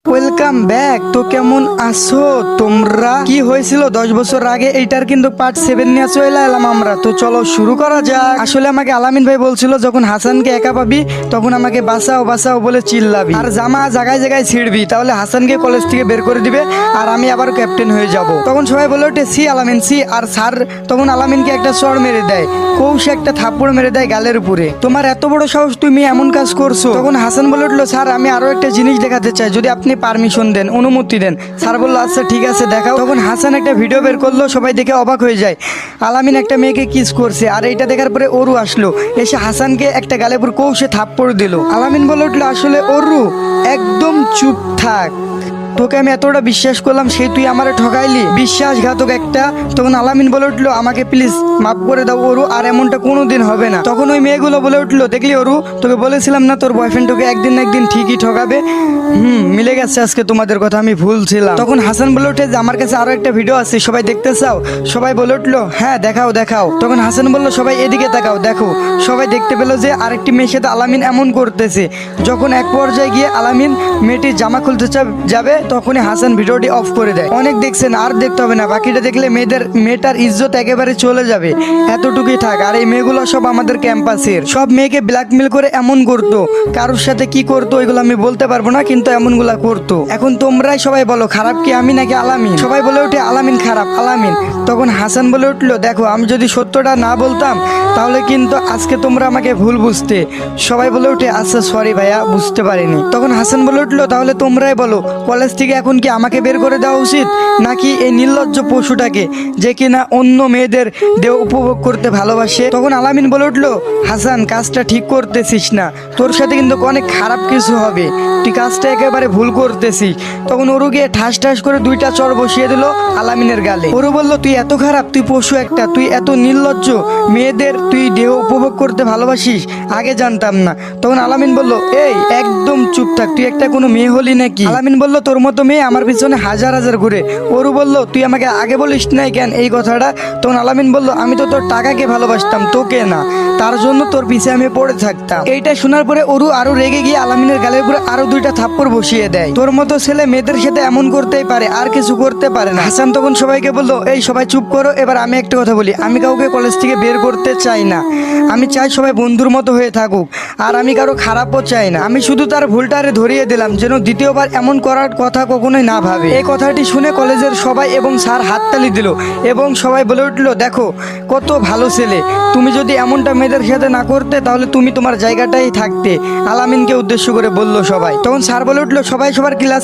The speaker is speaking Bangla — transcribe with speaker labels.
Speaker 1: Welcome back. তো কেমন আছো তোমরা? কি হয়েছিল 10 বছর আগে এইটার কিন্তু পার্ট 7 নিয়ে চলে এলাম আমরা। তো চলো শুরু করা যাক। আসলে আমাকে আলামিন ভাই বলছিল যখন হাসানকে একা পাবি তখন আমাকে বাঁচাও বাঁচাও বলে চিল্লাবি আর জামা জায়গায় জায়গায় ছিড়বি, তাহলে হাসানকে কলেজ থেকে বের করে দিবে আর আমি আবার ক্যাপ্টেন হয়ে যাব। তখন সবাই বলে ওঠে সি আলামিন সি। আর স্যার তখন আলামিনকে একটা চড় মেরে দেয়, কৌশে একটা থাপ্পড় মেরে দেয় গালের উপরে। তোমার এত বড় সাহস, তুমি এমন কাজ করছো? তখন হাসান বলে উঠলো স্যার আমি আরো একটা জিনিস দেখাতে চাই, যদি আপনি পারমিশন দেন, অনুমতি দেন। স্যার বললো আচ্ছা ঠিক আছে দেখাও। তখন হাসান একটা ভিডিও বের করলো, সবাই দেখে অবাক হয়ে যায়। আলামিন একটা মেয়েকে কিস করছে আর এইটা দেখার পরে অরু আসলো, এসে হাসানকে একটা গালের উপর কৌশে থাপ্পড় দিল। আলামিন বলে উঠলো আসলে অরু একদম চুপ থাক, তোকে আমি এতটা বিশ্বাস করলাম সেই তুই আমারে ঠকাইলি, বিশ্বাসঘাতক একটা। তখন আলামিন বলে উঠলো আমাকে প্লিজ মাফ করে দাও অরু, আর এমনটা কোনোদিন হবে না। তখন ওই মেয়েগুলো বলে উঠলো দেখলি অরু, তোকে বলেছিলাম না তোর বয়ফ্রেন্ড তোকে একদিন না একদিন ঠিকই ঠকাবে। মিলে গেছে আজকে তোমাদের কথা, আমি ভুল ছিলাম। তখন হাসান বলে উঠে যে আমার কাছে আরো একটা ভিডিও আছে, সবাই দেখতে চাও? সবাই বলে উঠলো হ্যাঁ দেখাও দেখাও। তখন হাসান বললো সবাই এদিকে তাকাও দেখো। সবাই দেখতে পেলো যে আরেকটি মেয়ের সাথে আলামিন এমন করতেছে। যখন এক পর্যায়ে গিয়ে আলামিন মেয়েটির জামা খুলতে যাবে তখনই হাসান ভিডিওটি অফ করে দেয়। অনেক দেখছেন, আর দেখতে হবে না, বাকিটা দেখলে মেয়েটার ইজ্জত একেবারে চলে যাবে। এতটুকুই থাক। আর এই মেয়েগুলো সব আমাদের ক্যাম্পাসের, সব মেয়েকে ব্ল্যাকমেল করে এমন করতো, কারোর সাথে কি করতো ওইগুলো আমি বলতে পারবো না, কিন্তু এমনগুলা করতো। এখন তোমরাই সবাই বলো খারাপ কি আমি নাকি আলামিন? সবাই বলে ওঠে আলামিন খারাপ, আলামিন। তখন হাসান বলে উঠলো দেখো আমি যদি সত্যটা না বলতাম তাহলে কিন্তু আজকে তোমরা আমাকে ভুল বুঝতে। সবাই বলে উঠে আচ্ছা সরি ভাইয়া, বুঝতে পারিনি। তখন হাসান বলে উঠলো তাহলে তোমরাই বলো কলেজ থেকে এখন কি আমাকে বের করে দেওয়া উচিত নাকি এই নির্লজ্জ পশুটাকে, যে কিনা অন্য মেয়েদের দেহ উপভোগ করতে ভালোবাসে? তখন আলামিন বলে উঠলো হাসান কাজটা ঠিক করতেছিস না, তোর সাথে কিন্তু অনেক খারাপ কিছু হবে, তুই কাজটা একেবারে ভুল করতেছিস। তখন ওরু গিয়ে ঠাস ঠাস করে 2টা চড় বসিয়ে দিল আলামিনের গালে। ওরু বললো তুই এত খারাপ, তুই পশু একটা, তুই এত নির্লজ্জ, মেয়েদের তুই দেহ উপভোগ করতে ভালোবাসিস, আগে জানতাম না। তখন আলামিন বলল এই একদম চুপ থাক, তুই একটা কোনো মেয়ে হলি নাকি? আলামিন বলল তোর মতো মেয়ে আমার পিছনে হাজার হাজার ঘুরে। ওরু বলল তুই আমাকে আগে বলিস নাই কেন এই কথাটা? তখন আলামিন বলল আমি তো তোর টাকাকে ভালোবাসতাম, তোকে না, তার জন্য তোর পিছে আমি পড়ে থাকতাম। এইটা শোনার পরে ওরু আরো রেগে গিয়ে আলামিনের গালের উপরে আরো 2টা থাপ্পড় বসিয়ে দেয়। তোর মতো ছেলে মেয়েদের সাথে এমন করতেই পারে, আর কিছু করতে পারে না। হাসান তখন সবাইকে বললো এই সবাই চুপ করো, এবার আমি একটা কথা বলি, আমি কাউকে কলেজ থেকে বের করতে চাই না, আমি চাই সবাই বন্ধুর মতো হয়ে থাকুক, আর আমি কারো খারাপও চাই না। আমি শুধু তার ভুলটারে ধরিয়ে দিলাম যেন দ্বিতীয়বার এমন করার কথা কখনোই না ভাবে। এই কথাটি শুনে কলেজের সবাই এবং স্যার হাততালি দিল এবং সবাই বলে উঠলো দেখো কত ভালো ছেলে, তুমি যদি এমনটা মেয়েদের সাথে না করতে তাহলে তুমি তোমার জায়গাটাই থাকতে। আলামিনকে উদ্দেশ্য করে বলল সবাই। তখন স্যার বলে উঠলো সবাই সবার ক্লাস